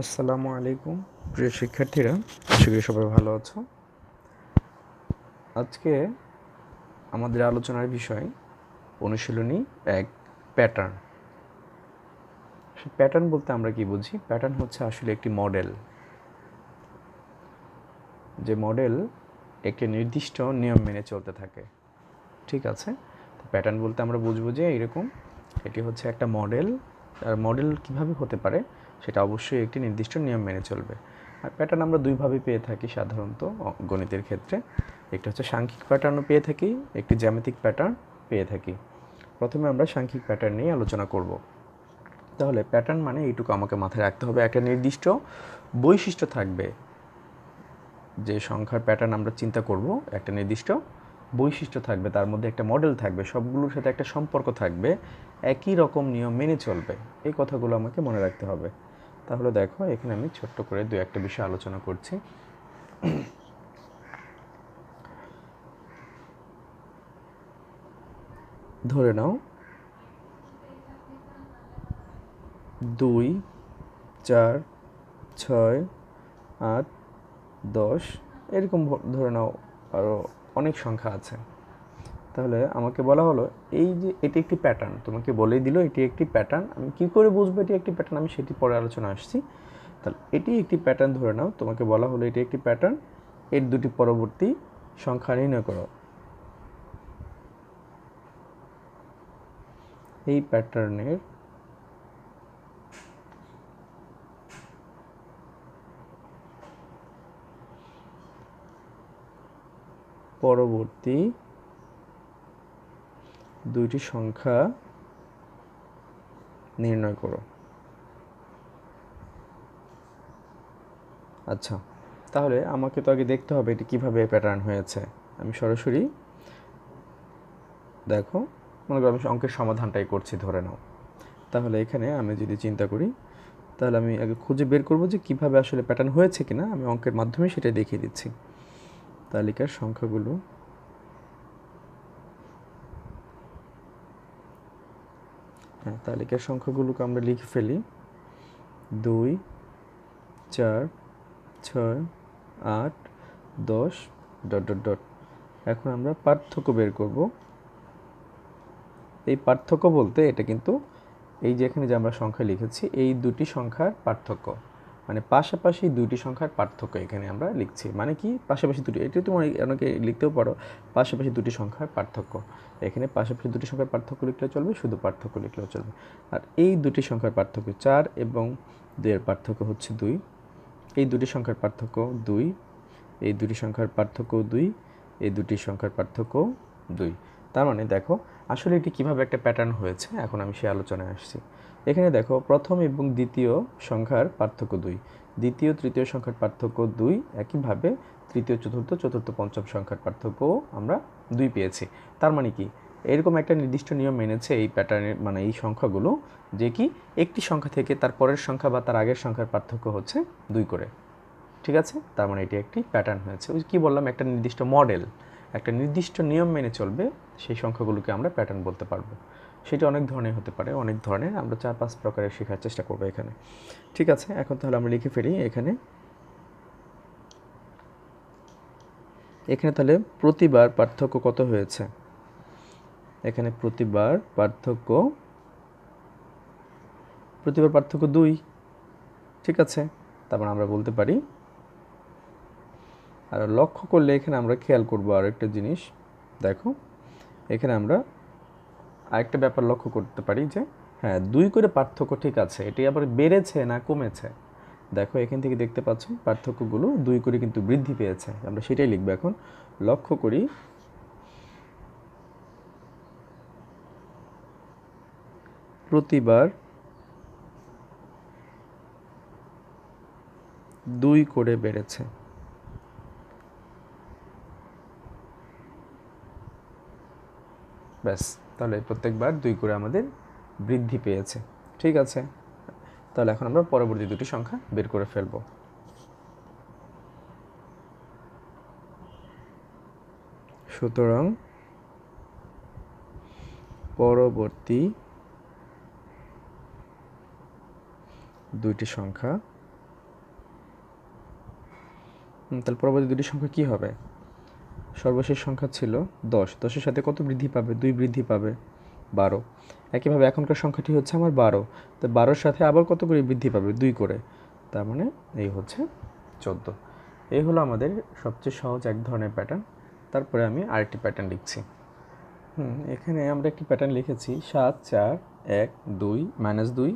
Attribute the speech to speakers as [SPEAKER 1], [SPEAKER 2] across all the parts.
[SPEAKER 1] আসসালামু আলাইকুম প্রিয় শিক্ষার্থীরা, আশা করি সবাই ভালো আছো। আজকে আমাদের আলোচনার বিষয় অনুশীলনী এক, প্যাটার্ন। প্যাটার্ন বলতে আমরা কি বুঝি? প্যাটার্ন হচ্ছে আসলে একটি মডেল, যে মডেল একটি নির্দিষ্ট নিয়ম মেনে চলতে থাকে। ঠিক আছে, তো প্যাটার্ন বলতে আমরা বুঝবো যে এইরকম, এটি হচ্ছে একটা মডেল। আর মডেল কীভাবে হতে পারে সেটা অবশ্যই একটি নির্দিষ্ট নিয়ম মেনে চলবে। আর প্যাটার্ন আমরা দুইভাবে পেয়ে থাকি সাধারণত গণিতের ক্ষেত্রে। একটা হচ্ছে সাংখ্যিক প্যাটার্নও পেয়ে থাকি, একটি জ্যামিতিক প্যাটার্ন পেয়ে থাকি। প্রথমে আমরা সাংখ্যিক প্যাটার্ন নিয়ে আলোচনা করব। তাহলে প্যাটার্ন মানে এইটুকু আমাকে মাথায় রাখতে হবে, একটা নির্দিষ্ট বৈশিষ্ট্য থাকবে। যে সংখ্যার প্যাটার্ন আমরা চিন্তা করব, একটা নির্দিষ্ট বৈশিষ্ট্য থাকবে, তার মধ্যে একটা মডেল থাকবে, সবগুলোর সাথে একটা সম্পর্ক থাকবে, একই রকম নিয়ম মেনে চলবে। এই কথাগুলো আমাকে মনে রাখতে হবে। তাহলে দেখো, এখানে আমি ছোট্ট করে দু একটা বিষয় আলোচনা করছি। ধরে নাও 2, 4, 6, 8, 10 এরকম ধরে নাও আরও অনেক সংখ্যা আছে। তাহলে আমাকে বলা হলো এই যে এটি একটি প্যাটার্ন, তোমাকে বলেই দিল এটি একটি প্যাটার্ন। আমি কী করে বুঝবো এটি একটি প্যাটার্ন, আমি সেটি পরে আলোচনা আসছি। তাহলে এটি একটি প্যাটার্ন ধরে নাও, তোমাকে বলা হলো এটি একটি প্যাটার্ন, এর দুটি পরবর্তী সংখ্যা নির্ণয় করো। এই প্যাটার্নের পরবর্তী দুইটি সংখ্যা নির্ণয় করো। আচ্ছা, তাহলে আমাকে তো আগে দেখতে হবে এটি কীভাবে প্যাটার্ন হয়েছে। আমি সরাসরি দেখো, মনে করো আমি অঙ্কের সমাধানটাই করছি ধরে নাও। তাহলে এখানে আমি যদি চিন্তা করি, তাহলে আমি আগে খুঁজে বের করব যে কীভাবে আসলে প্যাটার্ন হয়েছে কিনা। আমি অঙ্কের মাধ্যমে সেটা দেখিয়ে দিচ্ছি। তালিকার সংখ্যাগুলো তালিকার সংখ্যাগুলোকে আমরা লিখে ফেলি 2, 4, 6, 8, 10 ... এখন আমরা পার্থক্য বের করব। এই পার্থক্য বলতে এটা কিন্তু এই যে এখানে যে আমরা সংখ্যা লিখেছি, এই দুটি সংখ্যার পার্থক্য, মানে পাশাপাশি দুইটি সংখ্যার পার্থক্য এখানে আমরা লিখছি। মানে কি পাশাপাশি দুটি, এটি তোমরা অনেকে লিখতেও পারো পাশাপাশি দুটি সংখ্যার পার্থক্য। এখানে পাশাপাশি দুটি সংখ্যার পার্থক্য লিখলেও চলবে, শুধু পার্থক্য লিখলেও চলবে। আর এই দুটি সংখ্যার পার্থক্য 4 এবং 2 এর পার্থক্য হচ্ছে 2। এই দুটি সংখ্যার পার্থক্য 2, এই দুটি সংখ্যার পার্থক্য 2, এই দুটি সংখ্যার পার্থক্য 2। তার মানে দেখো আসলে এটি কীভাবে একটা প্যাটার্ন হয়েছে, এখন আমি সেই আলোচনায় আসছি। এখানে দেখো প্রথম এবং দ্বিতীয় সংখ্যার পার্থক্য 2, দ্বিতীয় তৃতীয় সংখ্যার পার্থক্য 2, একইভাবে তৃতীয় চতুর্থ চতুর্থ পঞ্চম সংখ্যার পার্থক্যও আমরা 2 পেয়েছি। তার মানে কি এরকম একটা নির্দিষ্ট নিয়ম মেনেছে এই প্যাটার্নের, মানে এই সংখ্যাগুলো, যে কি একটি সংখ্যা থেকে তার পরের সংখ্যা বা তার আগের সংখ্যার পার্থক্য হচ্ছে 2 করে। ঠিক আছে, তার মানে এটি একটি প্যাটার্ন হয়েছে। ওই কী বললাম, একটা নির্দিষ্ট মডেল, একটা নির্দিষ্ট নিয়ম মেনে চলবে, সেই সংখ্যাগুলোকে আমরা প্যাটার্ন বলতে পারবো। সেটা অনেক ধরনের হতে পারে, অনেক ধরনের, আমরা 4-5 প্রকারের শেখার চেষ্টা করবো এখানে। ঠিক আছে, এখন তাহলে আমরা লিখে ফেলি এখানে। তাহলে প্রতিবার পার্থক্য কত হয়েছে? এখানে প্রতিবার পার্থক্য 2। ঠিক আছে, তারপর আমরা বলতে পারি, আর লক্ষ্য করলে এখানে আমরা খেয়াল করবো আর একটা জিনিস। দেখো এখানে আমরা আরেকটা ব্যাপার লক্ষ্য করতে পারি যে হ্যাঁ 2 করে পার্থক্য ঠিক আছে, এটি আবার বেড়েছে না কমেছে। দেখো এখান থেকে দেখতে পাচ্ছ পার্থক্যগুলো 2 করে কিন্তু বৃদ্ধি পেয়েছে। আমরা সেটাই লিখবো এখন। লক্ষ্য করি প্রতিবার 2 করে বেড়েছে। ব্যাস, তাহলে প্রত্যেকবার 2 করে আমাদের বৃদ্ধি পেয়েছে। ঠিক আছে, তাহলে এখন আমরা পরবর্তী দুটি সংখ্যা বের করে ফেলব। সুতরাং পরবর্তী দুইটি সংখ্যা তাহলে পরবর্তী দুটি সংখ্যা কী হবে? সর্বশেষ সংখ্যা ছিল 10, 10-এর সাথে কত বৃদ্ধি পাবে? 2 বৃদ্ধি পাবে, 12। একইভাবে এখনকার সংখ্যাটি হচ্ছে আমার 12, তো 12-র সাথে আবার কত করে বৃদ্ধি পাবে? 2 করে, তার মানে এই হচ্ছে 14। এই হলো আমাদের সবচেয়ে সহজ এক ধরনের প্যাটার্ন। তারপরে আমি আরেকটি প্যাটার্ন লিখছি। এখানে আমরা একটি প্যাটার্ন লিখেছি 7, 4, 1, 2, -2,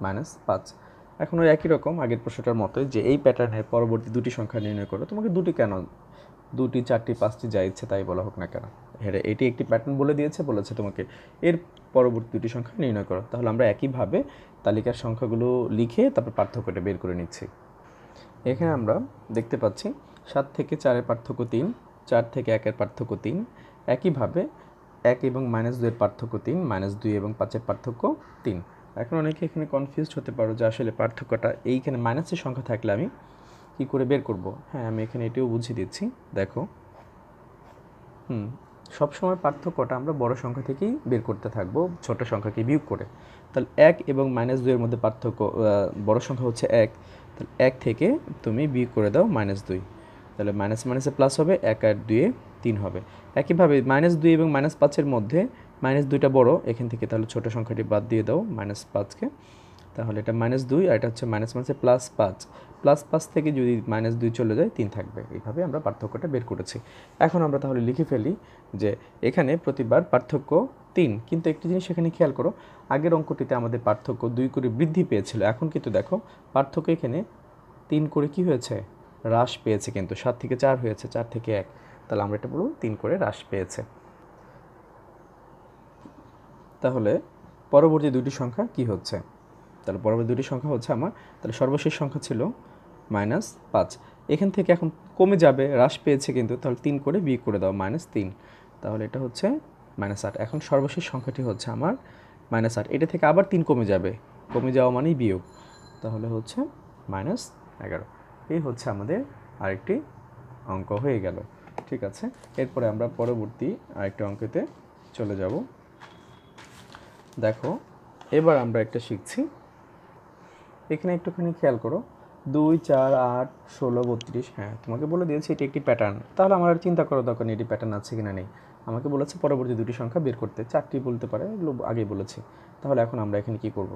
[SPEAKER 1] -5। এখন ওই একই রকম আগের প্রশ্নটার মতোই যে এই প্যাটার্নের পরবর্তী দুটি সংখ্যা নির্ণয় করো। তোমাকে দুটি কেন, 2টি, 4টি, 5টি যা ইচ্ছে তাই বলা হোক না কেন, এটি একটি প্যাটার্ন বলে দিয়েছে, বলেছে তোমাকে এর পরবর্তী দুটি সংখ্যা নির্ণয় করো। তাহলে আমরা একইভাবে তালিকার সংখ্যাগুলো লিখে তারপর পার্থক্যটা বের করে নিচ্ছি। এখানে আমরা দেখতে পাচ্ছি 7 থেকে 4-এর পার্থক্য 3, 4 থেকে 1-এর পার্থক্য 3। একইভাবে 1 এবং -2-এর পার্থক্য 3, -2 এবং 5-এর পার্থক্য 3। এখন অনেকে এখানে কনফিউজড হতে পারো যে আসলে পার্থক্যটা এইখানে মাইনাসের সংখ্যা থাকলে আমি কী করে বের করব। হ্যাঁ, আমি এখানে এটিও বুঝিয়ে দিচ্ছি। দেখো, সবসময় পার্থক্যটা আমরা বড় সংখ্যা থেকেই বের করতে থাকবো, ছোট সংখ্যাকে বিয়োগ করে। তাহলে 1 এবং -2-এর মধ্যে পার্থক্য, বড় সংখ্যা হচ্ছে 1, তাহলে 1 থেকে তুমি বিয়োগ করে দাও -2, তাহলে মাইনাস মাইনাসে প্লাস হবে, 1 আর 2-এ 3 হবে। একইভাবে -2 এবং -5-এর মধ্যে -2টা বড়, এখান থেকে তাহলে ছোট সংখ্যাটি বাদ দিয়ে দাও -5-কে, তাহলে এটা -2 আর এটা হচ্ছে মাইনাসে +5, +5 থেকে যদি -2 চলে যায় 3 থাকবে। এইভাবে আমরা পার্থক্যটা বের করেছি। এখন আমরা তাহলে লিখে ফেলি যে এখানে প্রতিবার পার্থক্য 3, কিন্তু একটি জিনিস এখানে খেয়াল করো, আগের অঙ্কটিতে আমাদের পার্থক্য 2 করে বৃদ্ধি পেয়েছিল, এখন কিন্তু দেখো পার্থক্য এখানে 3 করে কি হয়েছে? হ্রাস পেয়েছে, কিন্তু 7 থেকে 4 হয়েছে, 4 থেকে 1, তাহলে আমরা এটা বলব 3 করে হ্রাস পেয়েছে। তাহলে পরবর্তী দুটি সংখ্যা কি হচ্ছে? তাহলে পরবর্তী দুটি সংখ্যা হচ্ছে আমার, তাহলে সর্বশেষ সংখ্যা ছিল -5, এখান থেকে এখন কমে যাবে, হ্রাস পেয়েছে কিন্তু, তাহলে 3 করে বিয়োগ করে দাও, -3, তাহলে এটা হচ্ছে -8। এখন সর্বশেষ সংখ্যাটি হচ্ছে আমার -8, এটা থেকে আবার 3 কমে যাবে, কমে যাওয়া মানেই বিয়োগ, তাহলে হচ্ছে -11। এই হচ্ছে আমাদের আরেকটি অঙ্ক হয়ে গেল। ঠিক আছে, এরপরে আমরা পরবর্তী আরেকটি অঙ্কেতে চলে যাব। দেখো, এবার আমরা একটা শিখছি, এখানে একটুখানি খেয়াল করো, 2, 4, 8, 16, 32। হ্যাঁ, তোমাকে বলে দিয়েছি এটি একটি প্যাটার্ন, তাহলে আমার আর চিন্তা করার দরকার নেই এটি প্যাটার্ন আছে কিনা নেই। আমাকে বলেছে পরবর্তী দুটি সংখ্যা বের করতে, 4টি বলতে পারে, এগুলো আগেই বলেছি। তাহলে এখন আমরা এখানে কি করব?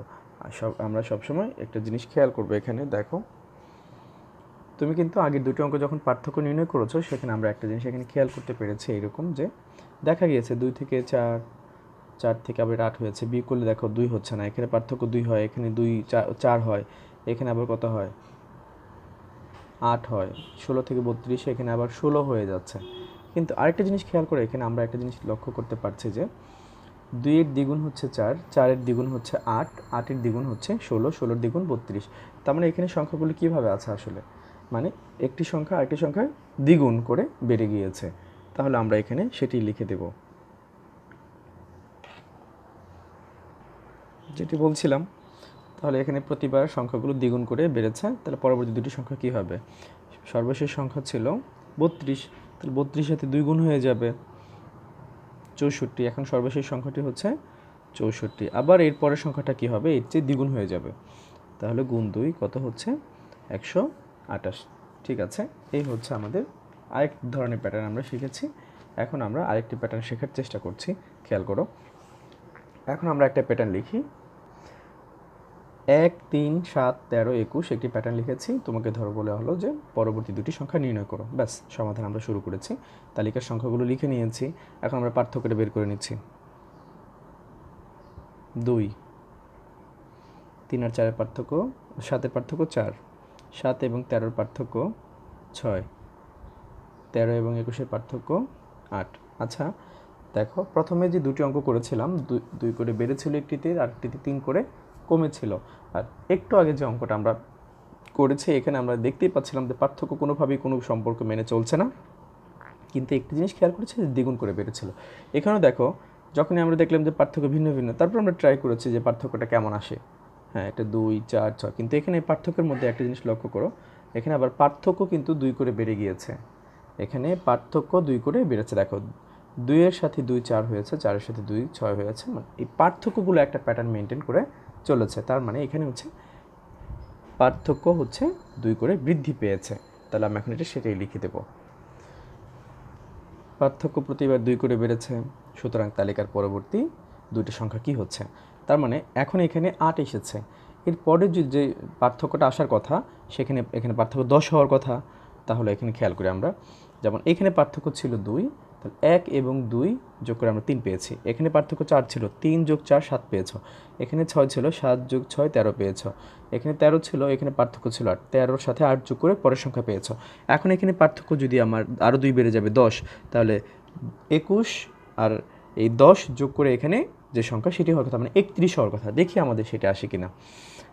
[SPEAKER 1] আমরা সবসময় একটা জিনিস খেয়াল করবো, এখানে দেখো, তুমি কিন্তু আগের দুটি অঙ্ক যখন পার্থক্য নির্ণয় করেছো, সেখানে আমরা একটা জিনিস এখানে খেয়াল করতে পেরেছি, এইরকম যে দেখা গিয়েছে 2 থেকে 4, 4 থেকে আবার 8 হয়েছে, বিয়োগ করলে দেখো 2 হচ্ছে না, এখানে পার্থক্য 2 হয়, এখানে 2, 4 হয়, এখানে আবার কত হয়? 8 হয়। 16 থেকে 32, এখানে আবার 16 হয়ে যাচ্ছে। কিন্তু আরেকটা জিনিস খেয়াল করে, এখানে আমরা একটা জিনিস লক্ষ্য করতে পারছি যে 2-এর দ্বিগুণ হচ্ছে 4, 4-এর দ্বিগুণ হচ্ছে 8, 8-এর দ্বিগুণ হচ্ছে 16, 16-এর দ্বিগুণ 32। তার মানে এখানে সংখ্যাগুলো কীভাবে আছে আসলে? মানে একটি সংখ্যা আরেকটি সংখ্যার দ্বিগুণ করে বেড়ে গিয়েছে। তাহলে আমরা এখানে সেটি লিখে দেব, যেটি বলছিলাম। তাহলে এখানে প্রতিবার সংখ্যাগুলো দ্বিগুণ করে বেড়েছে, তাহলে পরবর্তী দুটি সংখ্যা কী হবে? সর্বশেষ সংখ্যা ছিল 32, তাহলে 32 সাথে 2 গুণ হয়ে যাবে 64, এখন সর্বশেষ সংখ্যাটি হচ্ছে 64। আবার এর পরের সংখ্যাটা কী হবে? এর চেয়ে দ্বিগুণ হয়ে যাবে, তাহলে গুণ 2 কত হচ্ছে? 128। ঠিক আছে, এই হচ্ছে আমাদের আরেক ধরনের প্যাটার্ন আমরা শিখেছি। এখন আমরা আরেকটি প্যাটার্ন শেখার চেষ্টা করছি, খেয়াল করো। এখন আমরা একটা প্যাটার্ন লিখি, 1, 3, 7, 13, 21 একটি প্যাটার্ন লিখেছি। তোমাকে ধরো বলে হলো যে পরবর্তী দুটি সংখ্যা নির্ণয় করো, ব্যাস সমাধান আমরা শুরু করেছি। তালিকার সংখ্যাগুলো লিখে নিয়েছি, এখন আমরা পার্থক্যটা বের করে নিচ্ছি। 2, 3 আর 4-এর পার্থক্য, 7-এর পার্থক্য 4, 7 এবং 13-এর পার্থক্য 6, 13 এবং 21-এর পার্থক্য 8। আচ্ছা দেখো, প্রথমে যে দুটি অঙ্ক করেছিলাম, 2 করে বেড়েছিল একটিতে, আর একটিতে 3 করে কমেছিল। আর একটু আগে যে অঙ্কটা আমরা করেছি, এখানে আমরা দেখতেই পাচ্ছিলাম যে পার্থক্য কোনোভাবেই কোনো সম্পর্ক মেনে চলছে না, কিন্তু একটি জিনিস খেয়াল করেছি যে দ্বিগুণ করে বেড়েছিল। এখানেও দেখো, যখনই আমরা দেখলাম যে পার্থক্য ভিন্ন ভিন্ন, তারপর আমরা ট্রাই করেছি যে পার্থক্যটা কেমন আসে। হ্যাঁ, এটা 2, 4, 6, কিন্তু এখানে পার্থক্যের মধ্যে একটা জিনিস লক্ষ্য করো, এখানে আবার পার্থক্য কিন্তু 2 করে বেড়ে গিয়েছে, এখানে পার্থক্য 2 করে বেড়েছে। দেখো, 2-এর সাথে 2 4 হয়েছে, 4-এর সাথে 2 6 হয়েছে, মানে এই পার্থক্যগুলো একটা প্যাটার্ন মেনটেন করে চলেছে। তার মানে এখানে হচ্ছে পার্থক্য হচ্ছে 2 করে বৃদ্ধি পেয়েছে। তাহলে আমি এখন এটা সেটাই লিখে দেব। পার্থক্য প্রতিবার 2 করে বেড়েছে, সুতরাং তালিকার পরবর্তী দুইটি সংখ্যা কি হচ্ছে? তার মানে এখন এখানে 8 এসেছে, এরপরে যে পার্থক্যটা আসার কথা এখানে পার্থক্য 10 হওয়ার কথা। তাহলে এখানে খেয়াল করি আমরা, যেমন এখানে পার্থক্য ছিল 2, তাহলে 1 এবং 2 যোগ করে আমরা 3 পেয়েছি। এখানে পার্থক্য 4 ছিল, 3 যোগ 4 7 পেয়েছো। এখানে 6 ছিল, 7 যোগ 6 13 পেয়েছো। এখানে 13 ছিল, এখানে পার্থক্য ছিল 8, 13-র সাথে 8 যোগ করে পরের সংখ্যা পেয়েছো। এখন এখানে পার্থক্য যদি আমার আরও 2 বেড়ে যাবে 10, তাহলে 21 আর এই 10 যোগ করে এখানে যে সংখ্যা সেটি হওয়ার কথা, মানে 31 হওয়ার কথা। দেখি আমাদের সেটা আসে কিনা।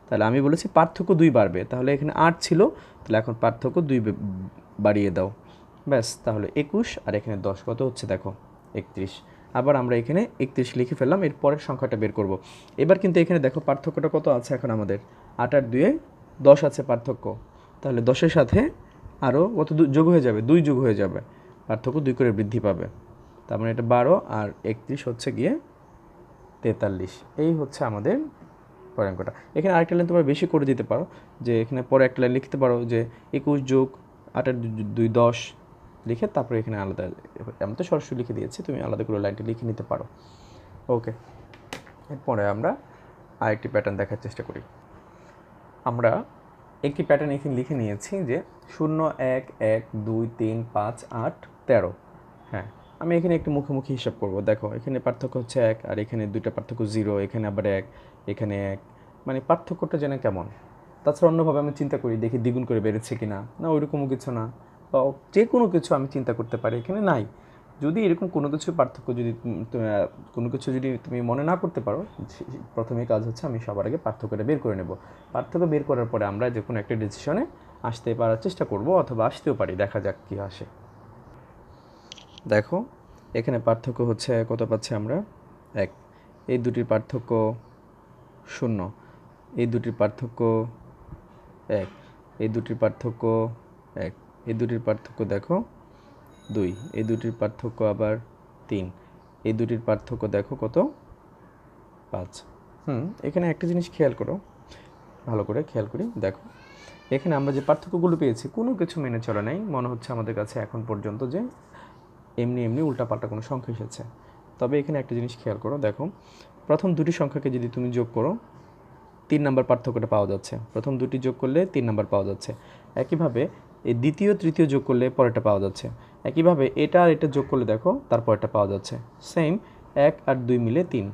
[SPEAKER 1] তাহলে আমি বলেছি পার্থক্য 2 বাড়বে, তাহলে এখানে 8 ছিল, তাহলে এখন পার্থক্য 2 বাড়িয়ে দাও, ব্যাস। তাহলে 21 আর এখানে 10 কত হচ্ছে দেখো 31। আবার আমরা এখানে 31 লিখে ফেললাম, এর পরের সংখ্যাটা বের করব। এবার কিন্তু এখানে দেখো পার্থক্যটা কত আছে এখন আমাদের, 8 আর 2 10 আছে পার্থক্য। তাহলে 10-এর সাথে আরও কত যোগ হয়ে যাবে, 2 যোগ হয়ে যাবে, পার্থক্য 2 করে বৃদ্ধি পাবে। তার মানে এটা 12 আর 31 হচ্ছে গিয়ে 43। এই হচ্ছে আমাদের পরের অঙ্কটা। এখানে আরেকটা লাইন তোমরা বেশি করে দিতে পারো, যে এখানে পরে একটা লাইন লিখতে পারো যে 21 যোগ 8 আর 2 10 লিখে তারপরে এখানে আলাদা, আমি তো সরাসরি লিখে দিয়েছি, তুমি আলাদা করে লাইনটা লিখে নিতে পারো। ওকে, এরপরে আমরা আরেকটি প্যাটার্ন দেখার চেষ্টা করি। আমরা একটি প্যাটার্ন এখানে লিখে নিয়েছি যে 0 1 1 2 3 5 8 13। হ্যাঁ, আমি এখানে একটু মুখোমুখি হিসাব করব। দেখো এখানে পার্থক্য হচ্ছে 1, আর এখানে দুইটা পার্থক্য 0, এখানে আবার 1, এখানে 1, মানে পার্থক্যটা যেন কেমন। তাছাড়া অন্যভাবে আমি চিন্তা করি, দেখি দ্বিগুণ করে বেড়েছে কিনা, না ওইরকমও কিছু না, বা যে কোনো কিছু আমি চিন্তা করতে পারি, এখানে নাই। যদি এরকম কোনো কিছু পার্থক্য যদি কোনো কিছু যদি তুমি মনে না করতে পারো, প্রথমে কাজ হচ্ছে আমি সবার আগে পার্থক্যটা বের করে নেব। পার্থক্য বের করার পরে আমরা যে কোনো একটা ডিসিশনে আসতে পারার চেষ্টা করব, অথবা আসতেও পারি, দেখা যাক কী আসে। দেখো এখানে পার্থক্য হচ্ছে কত পাচ্ছি আমরা, 1, এই দুটির পার্থক্য 0, এই দুটির পার্থক্য 1, এই দুটির পার্থক্য 1, এই দুটির পার্থক্য দেখো 2, এই দুটির পার্থক্য আবার 3, এই দুটির পার্থক্য দেখো কত 5। এখানে একটা জিনিস খেয়াল করো, ভালো করে খেয়াল করি। দেখো এখানে আমরা যে পার্থক্যগুলো পেয়েছি কোনো কিছু মেনে চলা নাই, মনে হচ্ছে আমাদের কাছে এখন পর্যন্ত যে এমনি উল্টাপাল্টা কোনো সংখ্যা এসেছে। তবে এখানে একটা জিনিস খেয়াল করো, দেখো প্রথম দুটি সংখ্যাকে যদি তুমি যোগ করো 3 নম্বর পার্থক্যটা পাওয়া যাচ্ছে, প্রথম দুটি যোগ করলে 3 নম্বর পাওয়া যাচ্ছে। একইভাবে এই দ্বিতীয় তৃতীয় যোগ করলে পরেরটা পাওয়া যাচ্ছে। একইভাবে এটা আর এটা যোগ করলে দেখো তারপরটা পাওয়া যাচ্ছে। সেম 1 আর 2 মিলে 3,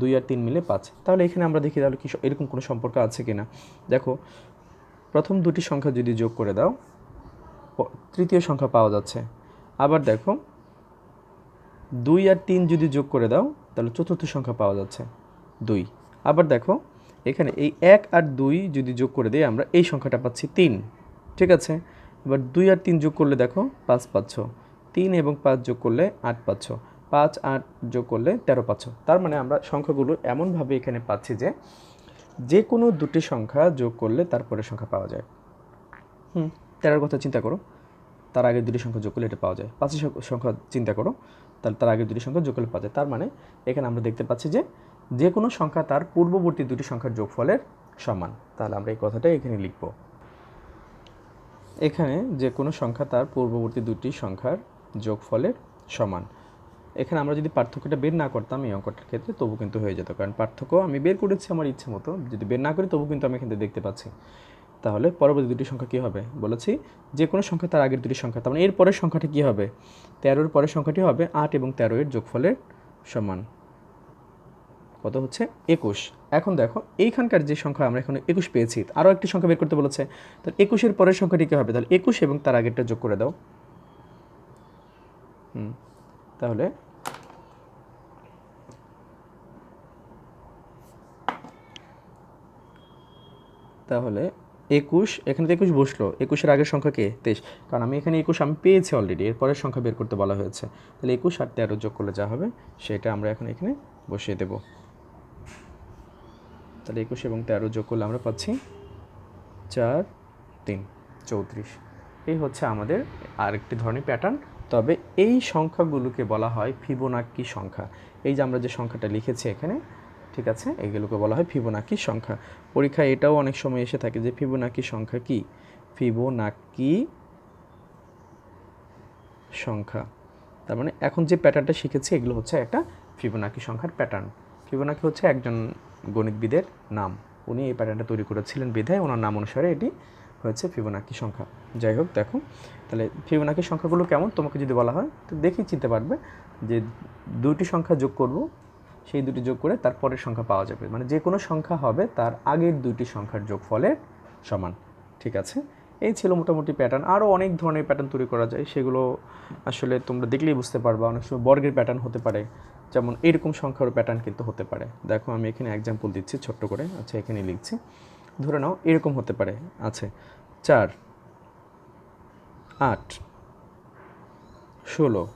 [SPEAKER 1] 2 আর 3 মিলে 5। তাহলে এখানে আমরা দেখি তাহলে কি এরকম কোনো সম্পর্ক আছে কিনা। দেখো প্রথম দুটি সংখ্যা যদি যোগ করে দাও তৃতীয় সংখ্যা পাওয়া যাচ্ছে। আবার দেখো 2 আর 3 যদি যোগ করে দাও তাহলে চতুর্থ সংখ্যা পাওয়া যাচ্ছে 2। আবার দেখো এখানে এই 1 আর 2 যদি যোগ করে দিই আমরা এই সংখ্যাটা পাচ্ছি 3, ঠিক আছে। এবার 2 আর 3 যোগ করলে দেখো 5 পাচ্ছ, 3 এবং 5 যোগ করলে 8 পাচ্ছ, 5 8 যোগ করলে 13 পাচ্ছ। তার মানে আমরা সংখ্যাগুলো এমনভাবে এখানে পাচ্ছি যে কোনো দুটি সংখ্যা যোগ করলে তারপরে সংখ্যা পাওয়া যায়। 13 কথা চিন্তা করো, তার আগের দুটি সংখ্যা যোগ করলে এটা পাওয়া যায়। 5 সংখ্যা চিন্তা করো, তাহলে তার আগের দুটি সংখ্যা যোগ করলে পাওয়া যায়। তার মানে এখানে আমরা দেখতে পাচ্ছি যে কোনো সংখ্যা তার পূর্ববর্তী দুটি সংখ্যার যোগফলের সমান। তাহলে আমরা এই কথাটাই এখানে লিখব, এখানে যে কোনো সংখ্যা তার পূর্ববর্তী দুটি সংখ্যার যোগফলের সমান। এখানে আমরা যদি পার্থক্যটা বের না করতাম এই অঙ্কটার ক্ষেত্রে তবু কিন্তু হয়ে যেত, কারণ পার্থক্য আমি বের করেছি আমার ইচ্ছে মতো, যদি বের না করি তবু কিন্তু আমি এখানে দেখতে পাচ্ছি। তাহলে পরবর্তী দুটি সংখ্যা কী হবে বলেছি, যে কোনো সংখ্যা তার আগের দুটি সংখ্যা, তার মানে এর পরের সংখ্যাটি কী হবে, 13-এর পরের সংখ্যাটি হবে 8 এবং 13 এর যোগফলের সমান। কত হচ্ছে 21। এখন দেখো এইখানকার যে সংখ্যা আমরা এখন 21 পেয়েছি, আরও একটি সংখ্যা বের করতে বলেছে, তাহলে 21-এর পরের সংখ্যাটি কী হবে, তাহলে 21 এবং তার আগেরটা যোগ করে দাও। তাহলে তাহলে 21, এখানে তো 21 বসলো, 21-এর আগের সংখ্যা কে 23, কারণ আমি এখানে 21 আমি পেয়েছি অলরেডি, এরপরের সংখ্যা বের করতে বলা হয়েছে। তাহলে 21 আর 13 যোগ করলে যা হবে সেটা আমরা এখন এখানে বসিয়ে দেব। তাহলে 21 এবং 13 যোগ করলে আমরা পাচ্ছি 4 3 34। এই হচ্ছে আমাদের আরেকটি ধরনের প্যাটার্ন। তবে এই সংখ্যাগুলোকে বলা হয় ফিবোনাক্কি সংখ্যা। এই যে আমরা যে সংখ্যাটা লিখেছি এখানে, ঠিক আছে, এগুলোকে বলা হয় ফিবোনাক্কি সংখ্যা। পরীক্ষায় এটাও অনেক সময় এসে থাকে যে ফিবোনাক্কি সংখ্যা কি, ফিবোনাক্কি সংখ্যা। তার মানে এখন যে প্যাটার্নটা শিখেছি এগুলো হচ্ছে একটা ফিবোনাকি সংখ্যার প্যাটার্ন। ফিবোনাকি হচ্ছে একজন গণিতবিদের নাম, উনি এই প্যাটার্নটা তৈরি করেছিলেন বিধায় ওনার নাম অনুসারে এটি হয়েছে ফিবোনাকি সংখ্যা। যাই হোক, দেখো তাহলে ফিবোনাকি সংখ্যাগুলো কেমন তোমাকে যদি বলা হয় তো দেখেই চিনতে পারবে যে দুইটি সংখ্যা যোগ করব, সেই দুটি যোগ করে তার পরের সংখ্যা পাওয়া যাবে, মানে যে কোনো সংখ্যা হবে তার আগের দুইটি সংখ্যার যোগফলের সমান। ঠিক আছে, এই ছিল মোটামুটি প্যাটার্ন। আরও অনেক ধরনের প্যাটার্ন তৈরি করা যায়, সেগুলো আসলে তোমরা দেখলেই বুঝতে পারবা। অনেক সময় বর্গের প্যাটার্ন হতে পারে, যেমন এরকম সংখ্যার প্যাটার্ন কিন্তু হতে পারে। দেখো আমি এখানে এক্সাম্পল দিচ্ছি ছোট্ট করে। আচ্ছা, এখানে লিখছি, ধরে নাও এরকম হতে পারে, আছে 4, 8, 16,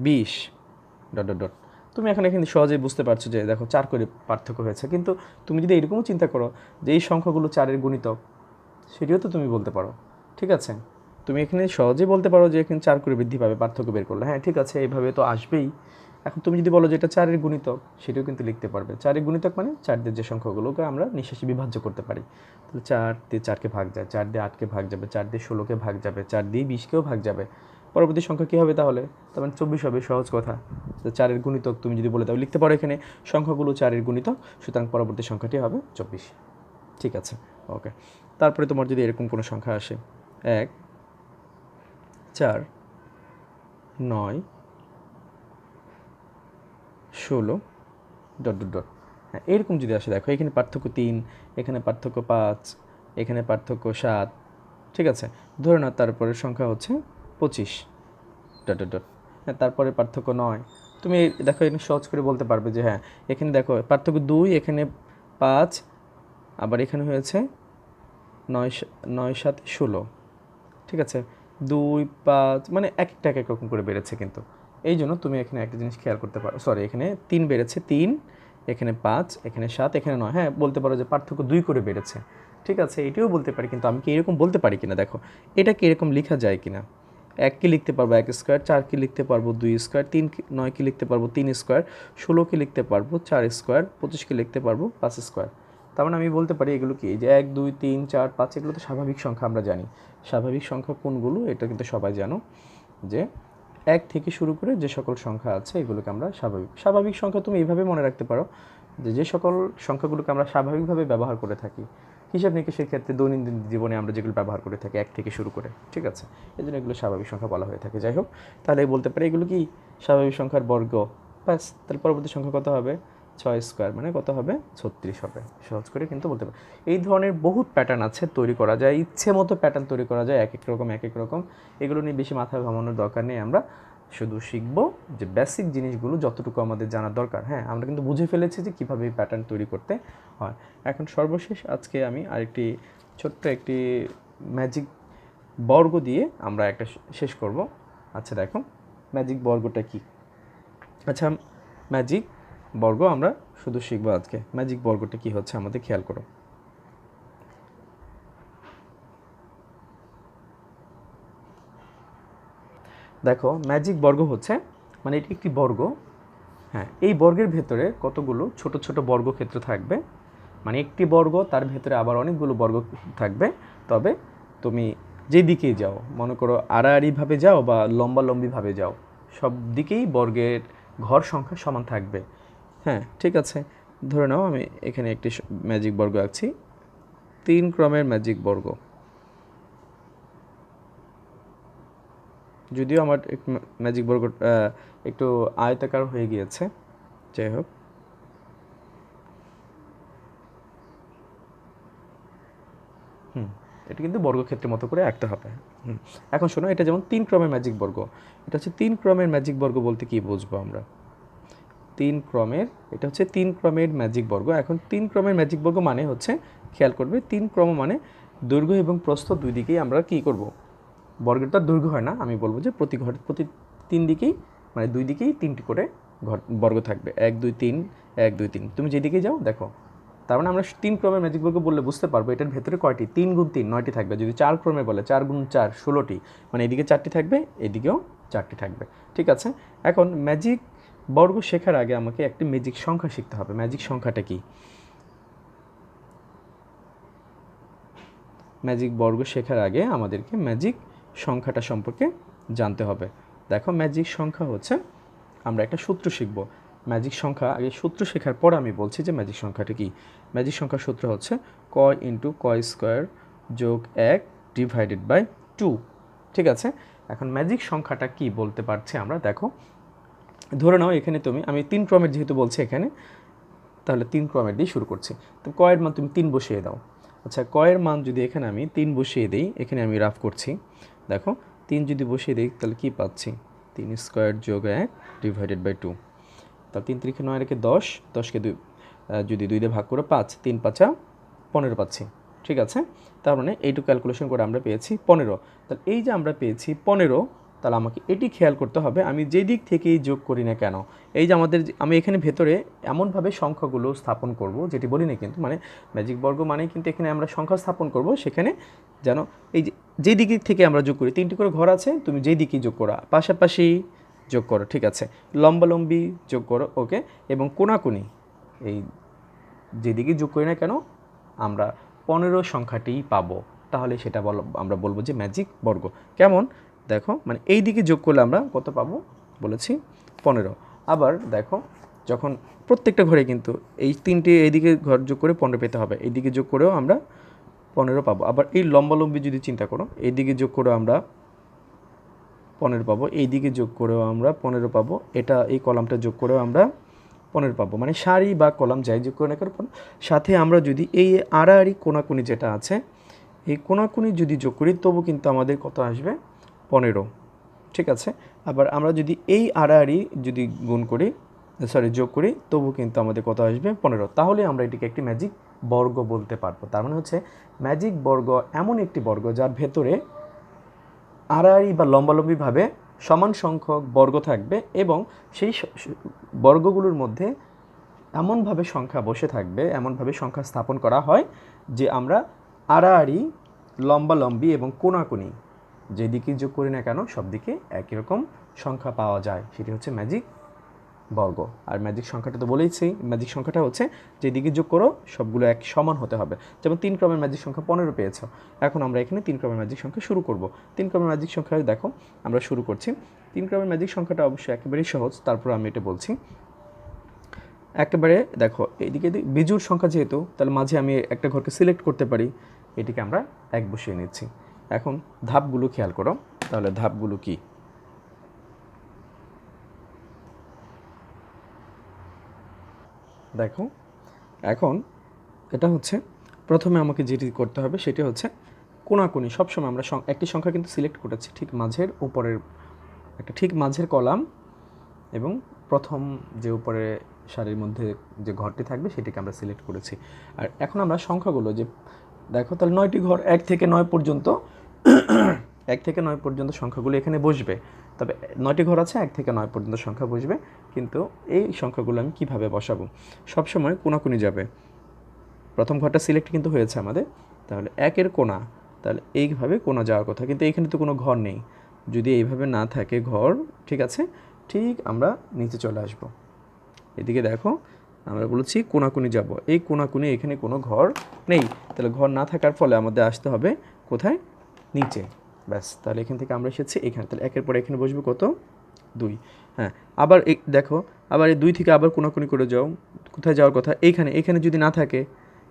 [SPEAKER 1] 20 ... তুমি এখানে সহজেই বুঝতে পারছো যে দেখো 4 করে পার্থক্য হয়েছে। কিন্তু তুমি যদি এরকমও চিন্তা করো যে এই সংখ্যাগুলো 4-এর গুণিতক, সেটিও তো তুমি বলতে পারো। ঠিক আছে, তুমি এখানে সহজেই বলতে পারো যে এখানে 4 করে বৃদ্ধি পাবে পার্থক্য বের করলে। হ্যাঁ ঠিক আছে, এইভাবে তো আসবেই। এখন তুমি যদি বলো যে এটা 4-এর গুণিতক, সেটাও কিন্তু লিখতে পারবে। 4-এর গুণিতক মানে 4 দিয়ে যে সংখ্যাগুলোকে আমরা নিঃশেষে বিভাজ্য করতে পারি। তাহলে 4 দিয়ে 4কে ভাগ যায়, 4 দিয়ে 8কে ভাগ যাবে, 4 দিয়ে 16কে ভাগ যাবে, 4 দিয়ে 20কেও ভাগ যাবে। পরবর্তী সংখ্যা কী হবে তাহলে? তার মানে 24 হবে, সহজ কথা। তো 4-এর গুণিতক তুমি যদি বলে দাও, লিখতে পারো এখানে সংখ্যাগুলো 4-এর গুণিতক, সুতরাং পরবর্তী সংখ্যাটি হবে 24। ঠিক আছে, ওকে। তারপরে তোমার যদি এরকম কোনো সংখ্যা আসে 1, 4, 9, 16... হ্যাঁ এরকম যদি আসে, দেখো এখানে পার্থক্য 3, এখানে পার্থক্য 5, এখানে পার্থক্য 7। ঠিক আছে, ধরে নাও তারপরের সংখ্যা হচ্ছে 25... হ্যাঁ তারপরে পার্থক্য 9। তুমি দেখো এখানে সহজ করে বলতে পারবে যে হ্যাঁ এখানে দেখো পার্থক্য 2, এখানে 5, আবার এখানে হয়েছে 9, 9, 7, 16। ঠিক আছে, 2, 5 মানে এক একটা এক এক রকম করে বেড়েছে। কিন্তু এই জন্য তুমি এখানে একটা জিনিস খেয়াল করতে পারো, সরি এখানে 3 বেড়েছে, 3, এখানে 5, এখানে 7, এখানে 9। হ্যাঁ বলতে পারো যে পার্থক্য 2 করে বেড়েছে। ঠিক আছে, এটিও বলতে পারি, কিন্তু আমি কি এরকম বলতে পারি কিনা দেখো, এটা কি এরকম লেখা যায় কিনা। 1কে লিখতে পারবো 1 স্কোয়ার, 4কে লিখতে পারবো 2 স্কোয়ার, 9কে লিখতে পারবো 3 স্কোয়ার, 16কে লিখতে পারবো 4 স্কোয়ার, 25কে লিখতে পারবো 5 স্কোয়ার। তার মানে আমি বলতে পারি এগুলো কি, যে 1, 2, 3, 4, 5 এগুলো তো স্বাভাবিক সংখ্যা, আমরা জানি স্বাভাবিক সংখ্যা কোনগুলো, এটা কিন্তু সবাই জানো যে 1 থেকে শুরু করে যে সকল সংখ্যা আছে এগুলোকে আমরা স্বাভাবিক সংখ্যা। তুমি এইভাবে মনে রাখতে পারো যে যে সকল সংখ্যাগুলোকে আমরা স্বাভাবিকভাবে ব্যবহার করে থাকি, হিসাব নিকেশের ক্ষেত্রে দৈনন্দিন জীবনে আমরা যেগুলো ব্যবহার করে থাকি 1 থেকে শুরু করে। ঠিক আছে, এই জন্য এগুলো স্বাভাবিক সংখ্যা বলা হয়ে থাকে। যাই হোক, তাহলে বলতে পারি এগুলো কি স্বাভাবিক সংখ্যার বর্গ। ব্যাস, তাহলে পরবর্তী সংখ্যা কত হবে? 6 স্কোয়ার মানে কত হবে? 36 হবে। সহজ করে কিন্তু বলতে পারি। এই ধরনের বহুত প্যাটার্ন আছে, তৈরি করা যায়, ইচ্ছে মতো প্যাটার্ন তৈরি করা যায়, এক এক রকম। এগুলো নিয়ে বেশি মাথা ঘামানোর দরকার নেই। আমরা শুধু শিখব যে বেসিক জিনিসগুলো যতটুকু আমাদের জানার দরকার। হ্যাঁ আমরা কিন্তু বুঝে ফেলেছি যে কীভাবে এই প্যাটার্ন তৈরি করতে হয়। এখন সর্বশেষ আজকে আমি আরেকটি ছোট্ট একটি ম্যাজিক বর্গ দিয়ে আমরা একটা শেষ করব। আচ্ছা দেখো ম্যাজিক বর্গটা কি। আচ্ছা ম্যাজিক বর্গ আমরা শুধু শিখব আজকে। ম্যাজিক বর্গটা কি হচ্ছে আমাদের খেয়াল করো। দেখো ম্যাজিক বর্গ হচ্ছে মানে এটি একটি বর্গ। হ্যাঁ এই বর্গের ভেতরে কতগুলো ছোট ছোট বর্গক্ষেত্র থাকবে, মানে একটি বর্গ তার ভেতরে আবার অনেকগুলো বর্গ থাকবে। তবে তুমি যেদিকেই যাও, মনে করো আড়াআড়িভাবে যাও বা লম্বালম্বিভাবে যাও, সব দিকেই বর্গের ঘর সংখ্যা সমান থাকবে। হ্যাঁ ঠিক আছে, ধরে নাও আমি এখানে একটি ম্যাজিক বর্গ আঁকছি, 3 ক্রমের ম্যাজিক বর্গ। যদিও আমার ম্যাজিক বর্গ একটু আয়তাকার হয়ে গিয়েছে, যাই হোক। এটা কিন্তু বর্গক্ষেত্রের মতো করে আঁকতে হবে। এখন শোনো, এটা যেমন 3 ক্রমের ম্যাজিক বর্গ, এটা হচ্ছে 3 ক্রমের ম্যাজিক বর্গ বলতে কি বুঝবো আমরা? 3 ক্রমের, এটা হচ্ছে 3 ক্রমের ম্যাজিক বর্গ। এখন 3 ক্রমের ম্যাজিক বর্গ মানে হচ্ছে, খেয়াল করবে 3 ক্রম মানে দৈর্ঘ্য এবং প্রস্থ দুই দিকেই আমরা কি করব, বর্গের তো দৈর্ঘ্য হয় না, আমি বলবো যে প্রতি 3 দিকেই মানে 2 দিকেই 3টি করে বর্গ থাকবে। 1, 2, 3, 1, 2, 3, তুমি যেদিকে যাও দেখো। তার মানে আমরা 3 ক্রমের ম্যাজিক বর্গ বললে বুঝতে পারবো এটার ভেতরে কয়টি, 3 গুণ 3 9টি থাকবে। যদি 4 ক্রমে বলে 4 গুণ 4 16টি, মানে এদিকে 4টি থাকবে, এদিকেও 4টি থাকবে। ঠিক আছে, এখন ম্যাজিক বর্গ শেখার আগে আমাকে একটি ম্যাজিক সংখ্যা শিখতে হবে। ম্যাজিক সংখ্যাটা কি? ম্যাজিক বর্গ শেখার আগে আমাদেরকে ম্যাজিক সংখ্যাটা সম্পর্কে জানতে হবে। দেখো ম্যাজিক সংখ্যা হচ্ছে, আমরা একটা সূত্র শিখব। ম্যাজিক সংখ্যা আগে সূত্র শেখার পর আমি বলছি যে ম্যাজিক সংখ্যাটা কি। ম্যাজিক সংখ্যার সূত্র হচ্ছে ক ইন্টু ক স্কোয়ার যোগ 1 ডিভাইডেড বাই 2। ঠিক আছে, এখন ম্যাজিক সংখ্যাটা কি বলতে পারছি আমরা। দেখো ধরে নাও এখানে আমি 3 ক্রমের যেহেতু বলছি এখানে, তাহলে 3 ক্রমের দিয়ে শুরু করছি। তো ক এর মান তুমি 3 বসিয়ে দাও। আচ্ছা, ক এর মান যদি এখানে আমি 3 বসিয়ে দিই, এখানে আমি রাফ করছি, দেখো 3 যদি বসিয়ে দিই তাহলে কি পাচ্ছি, 3 স্কোয়ার যোগ 1 ডিভাইডেড বাই 2। তাহলে 3 3 9 রেখে 10, 10কে যদি 2 দিয়ে ভাগ করে 5, 3 5 15 পাচ্ছি। ঠিক আছে, তার মানে এইটুকু ক্যালকুলেশন করে আমরা পেয়েছি 15। তাহলে এই যে আমরা পেয়েছি 15, তাহলে আমাকে এটি খেয়াল করতে হবে আমি যেই দিক থেকেই যোগ করি না কেন, এই যে আমি এখানে ভেতরে এমনভাবে সংখ্যাগুলো স্থাপন করব, যেটি বলি না কিন্তু, মানে ম্যাজিক বর্গ মানে কিন্তু এখানে আমরা সংখ্যা স্থাপন করব, সেখানে যেন এই যেই দিক থেকে আমরা যোগ করি, 3টি করে ঘর আছে, তুমি যেই দিকেই যোগ করো পাশাপাশি যোগ করো, ঠিক আছে, লম্বালম্বি যোগ করো, ওকে, এবং কোনাকুনি এই যেদিকে যোগ করি না কেন আমরা 15 সংখ্যাটিই পাবো। তাহলে সেটা আমরা বলবো যে ম্যাজিক বর্গ। কেমন দেখো, মানে এই দিকে যোগ করলে আমরা কত পাবো বলেছি 15। আবার দেখো যখন প্রত্যেকটা ঘরে কিন্তু এই 3টে এইদিকে ঘর যোগ করে 15 পেতে হবে, এইদিকে যোগ করেও আমরা 15 পাবো। আবার এই লম্বালম্বি যদি চিন্তা করো, এইদিকে যোগ করেও আমরা 15 পাবো, এইদিকে যোগ করেও আমরা 15 পাবো, এটা এই কলামটা যোগ করেও আমরা 15 পাবো, মানে সারি বা কলাম যাই যোগ করে না কেন। সাথে আমরা যদি এই আড়াআড়ি কোনাকুনি যেটা আছে, এই কোনাকুনি যদি যোগ করি তবু কিন্তু আমাদের কত আসবে 15। ঠিক আছে, আবার আমরা যদি এই আড়াআড়ি যদি যোগ করি তবু কিন্তু আমাদের কত আসবে 15। তাহলে আমরা এটিকে একটি ম্যাজিক বর্গ বলতে পারবো। তার মানে হচ্ছে ম্যাজিক বর্গ এমন একটি বর্গ যার ভেতরে আড়াআড়ি বা লম্বালম্বিভাবে সমান সংখ্যক বর্গ থাকবে এবং সেই বর্গগুলোর মধ্যে এমনভাবে সংখ্যা বসে থাকবে, এমনভাবে সংখ্যা স্থাপন করা হয় যে আমরা আড়াআড়ি, লম্বালম্বি এবং কোনাকুনি যেদিকে যোগ করি না কেন সব দিকে একই রকম সংখ্যা পাওয়া যায়, সেটি হচ্ছে ম্যাজিক বর্গ। আর ম্যাজিক সংখ্যাটা তো বলেইছি, ম্যাজিক সংখ্যাটা হচ্ছে যেদিকে যোগ করো সবগুলো এক সমান হতে হবে। যেমন 3 ক্রমের ম্যাজিক সংখ্যা 15 পেয়েছো, এখন আমরা এখানে 3 ক্রমের ম্যাজিক সংখ্যা শুরু করব। 3 ক্রমের ম্যাজিক সংখ্যা দেখো আমরা শুরু করছি। 3 ক্রমের ম্যাজিক সংখ্যাটা অবশ্যই একেবারেই সহজ, তারপর আমি এটা বলছি। একেবারে দেখো এইদিকে বিজোড় সংখ্যা যেহেতু, তাহলে মাঝে আমি একটা ঘরকে সিলেক্ট করতে পারি, এটিকে আমরা 1 বসিয়ে নিচ্ছি। এখন ধাপগুলো খেয়াল করো, তাহলে ধাপগুলো কি, দেখো এখন এটা হচ্ছে প্রথমে আমাকে যেটি করতে হবে সেটি হচ্ছে কোনাকুনি। সবসময় আমরা একটি সংখ্যা কিন্তু সিলেক্ট করেছি ঠিক মাঝের উপরের একটা ঠিক মাঝের কলাম এবং প্রথম যে উপরে সারির মধ্যে যে ঘরটি থাকবে সেটিকে আমরা সিলেক্ট করেছি। আর এখন আমরা সংখ্যাগুলো যে দেখো, তাহলে 9টি ঘর 1 থেকে 9 পর্যন্ত 1 থেকে 9 পর্যন্ত সংখ্যাগুলো এখানে বসবে। তবে 9টি ঘর আছে, 1 থেকে 9 পর্যন্ত সংখ্যা বসবে, কিন্তু এই সংখ্যাগুলো আমি কীভাবে বসাবো, সবসময় কোনাকুনি যাবে। প্রথম ঘরটা সিলেক্ট কিন্তু হয়েছে আমাদের, তাহলে 1-এর কোনা, তাহলে এইভাবে কোনা যাওয়ার কথা, কিন্তু এইখানে তো কোনো ঘর নেই। যদি এইভাবে না থাকে ঘর, ঠিক আছে, ঠিক আমরা নিচে চলে আসব। এদিকে দেখো আমরা বলেছি কোনাকুনি যাব, এই কোনাকুনি এখানে কোনো ঘর নেই, তাহলে ঘর না থাকার ফলে আমাদের আসতে হবে কোথায়, নিচে। ব্যাস, তাহলে এখান থেকে আমরা এসেছি এখানে, তাহলে 1-এর পরে এখানে বসবে কত, 2। হ্যাঁ, আবার দেখো আবার এই 2 থেকে আবার কোনাকুনি করে যাও, কোথায় যাওয়ার কথা, এখানে যদি না থাকে,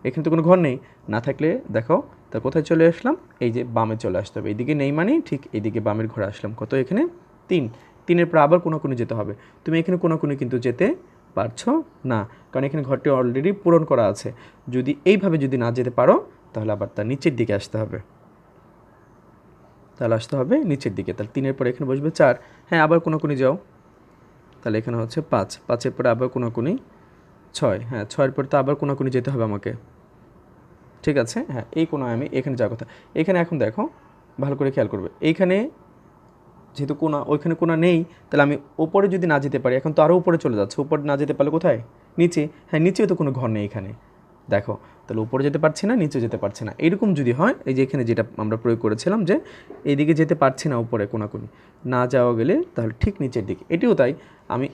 [SPEAKER 1] এখানে তো কোনো ঘর নেই, না থাকলে দেখো তা কোথায় চলে আসলাম, এই যে বামে চলে আসতে হবে, এইদিকে নেই মানে ঠিক এইদিকে বামের ঘরে আসলাম, কত এখানে 3। 3-এর পর আবার কোনাকুনি যেতে হবে, তুমি এখানে কোনাকুনি কিন্তু যেতে পারছো না, কারণ এখানে ঘরটি অলরেডি পূরণ করা আছে। যদি এইভাবে যদি না যেতে পারো তাহলে আবার তার নিচের দিকে আসতে হবে, তাহলে আসতে হবে নিচের দিকে। তাহলে 3-এর পরে এখানে বসবে 4, হ্যাঁ আবার কোনাকুনি যাও, তাহলে এখানে হচ্ছে 5, 5-এর পরে আবার কোনাকুনি 6, হ্যাঁ 6-এর পরে তো আবার কোনাকুনি যেতে হবে আমাকে, ঠিক আছে, হ্যাঁ এই কোনায় আমি এখানে যাওয়ার কথা। এখানে এখন দেখো ভালো করে খেয়াল করবে, এইখানে যেহেতু কোনা, ওইখানে কোনা নেই, তাহলে আমি ওপরে যদি না যেতে পারি, এখন তো আরও উপরে চলে যাচ্ছে, উপরে না যেতে পারলে কোথায়, নিচে, হ্যাঁ নিচেও তো কোনো ঘর নেই এখানে, দেখো তাহলে উপরে যেতে পারছি না, নিচে যেতে পারছি না। এরকম যদি হয়, এই যে এখানে যেটা আমরা প্রয়োগ করেছিলাম যে এইদিকে যেতে পারছি না, উপরে কোনাকুনি না যাওয়া গেলে তাহলে ঠিক নিচের দিকে, এটিও তাই, আমি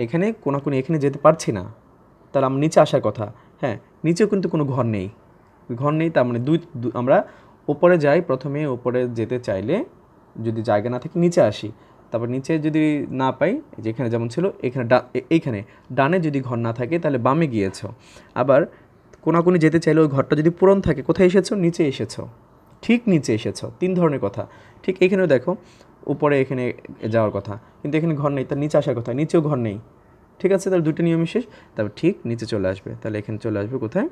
[SPEAKER 1] এখানে কোনাকুনি এখানে যেতে পারছি না, তাহলে আমার নিচে আসার কথা, হ্যাঁ নিচেও কিন্তু কোনো ঘর নেই, তার মানে আমরা উপরে যাই, প্রথমে উপরে যেতে চাইলে যদি জায়গা না থাকে নিচে আসি, তারপর নিচে যদি না পাই, যেখানে যেমন ছিল এখানে এইখানে ডানে যদি ঘর না থাকে তাহলে বামে গিয়েছো। আবার কোনাকুনি যেতে চাইলে ওই ঘরটা যদি পূরণ থাকে, কোথায় এসেছো? নিচে এসেছো, ঠিক নিচে এসেছো। 3 ধরনের কথা। ঠিক এখানেও দেখো, উপরে এখানে যাওয়ার কথা, কিন্তু এখানে ঘর নেই, তার নিচে আসার কথা, নিচেও ঘর নেই। ঠিক আছে, তাহলে 2টা নিয়মই শেষ। তারপর ঠিক নিচে চলে আসবে, তাহলে এখানে চলে আসবে কোথায়?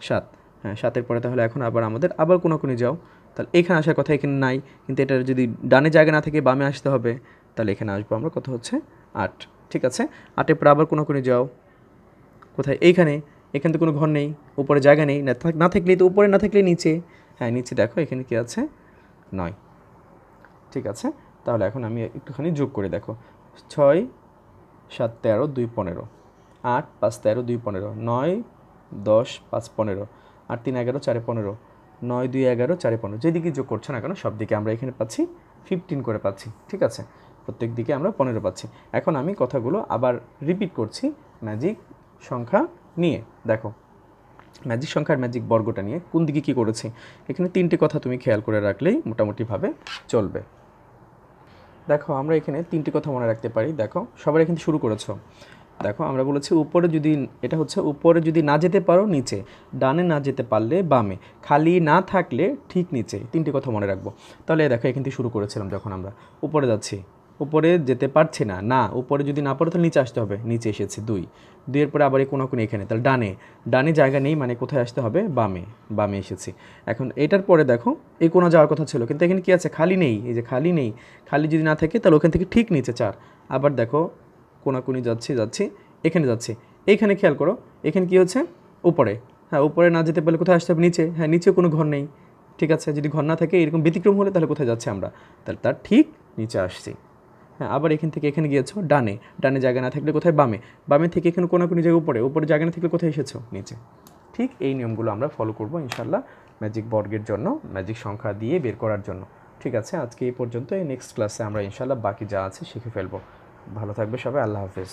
[SPEAKER 1] 7। হ্যাঁ, 7-এর পরে তাহলে এখন আবার আমাদের আবার কোনাকুনি যাও, তাহলে এখানে আসার কথা, এখানে নাই, কিন্তু এটার যদি ডানে জায়গা না থেকে বামে আসতে হবে, তাহলে এখানে আসবো আমরা, কত হচ্ছে? 8। ঠিক আছে, 8-এর পরে আবার কোনাকুনি যাও, কোথায়? এইখানে। এখানে তো কোনো ঘর নেই, উপরে জায়গা নেই, না থাকলেই তো উপরে, না থাকলে নিচে। হ্যাঁ, নিচে দেখো এখানে কি আছে? 9। ঠিক আছে, তাহলে এখন আমি একটুখানি যোগ করে দেখো। 6 7 13 2 15, 8 5 13 2 15, 9 10 5 15, 8 3 11 4 15, 9 2 11 4 15। যেদিকে যোগ করছো না কেন সব দিকে আমরা এখানে পাচ্ছি 15 করে পাচ্ছি। ঠিক আছে, প্রত্যেক দিকে আমরা 15 পাচ্ছি। এখন আমি কথাগুলো আবার রিপিট করছি ম্যাজিক সংখ্যা নিয়ে। দেখো, ম্যাজিক সংখ্যার ম্যাজিক বর্গটা নিয়ে কোন দিকে কী করেছি, এখানে 3টে কথা তুমি খেয়াল করে রাখলেই মোটামুটিভাবে চলবে। দেখো, আমরা এখানে 3টে কথা মনে রাখতে পারি। দেখো, সবার এখানে শুরু করেছো। দেখো, আমরা বলেছি উপরে যদি, এটা হচ্ছে উপরে যদি না যেতে পারো নিচে, ডানে না যেতে পারলে বামে, খালি না থাকলে ঠিক নিচে। 3টে কথা মনে রাখবো। তাহলে দেখো, এখান থেকে শুরু করেছিলাম, যখন আমরা উপরে যাচ্ছি, উপরে যেতে পারছি না, না উপরে যদি না পারো তাহলে নিচে আসতে হবে, নিচে এসেছি 2। 2-এর পরে আবার এই কোনাকুনি এখানে, তাহলে ডানে, ডানে জায়গা নেই, মানে কোথায় আসতে হবে? বামে, বামে এসেছি। এখন এটার পরে দেখো, এই কোনা যাওয়ার কথা ছিল, কিন্তু এখানে কি আছে? খালি নেই, এই যে খালি নেই, খালি যদি না থাকে তাহলে ওখান থেকে ঠিক নিচে 4। আবার দেখো, কোনাকুনি যাচ্ছি, এখানে যাচ্ছি, এইখানে খেয়াল করো, এখানে কি হচ্ছে? উপরে। হ্যাঁ, উপরে না যেতে পারলে কোথায় আসতে হবে? নিচে। হ্যাঁ, নিচেও কোনো ঘর নেই। ঠিক আছে, যদি ঘর না থাকে, এরকম ব্যতিক্রম হলে তাহলে কোথায় যাচ্ছি আমরা? তাহলে তার ঠিক নিচে আসছি। হ্যাঁ, আবার এখান থেকে এখানে গিয়েছো ডানে, ডানে জায়গা না থাকলে কোথায়? বামে, বামে থেকে এখানে কোনাকুনি জায়গায় উপরে, উপরে জায়গা না থাকলে কোথায় এসেছো? নিচে। ঠিক এই নিয়মগুলো আমরা ফলো করবো ইনশাল্লাহ ম্যাজিক বর্গের জন্য, ম্যাজিক সংখ্যা দিয়ে বের করার জন্য। ঠিক আছে, আজকে এই পর্যন্ত। নেক্সট ক্লাসে আমরা ইনশাল্লাহ বাকি যা আছে শিখে ফেলবো। ভালো থাকবে সবাই, আল্লাহ হাফেজ।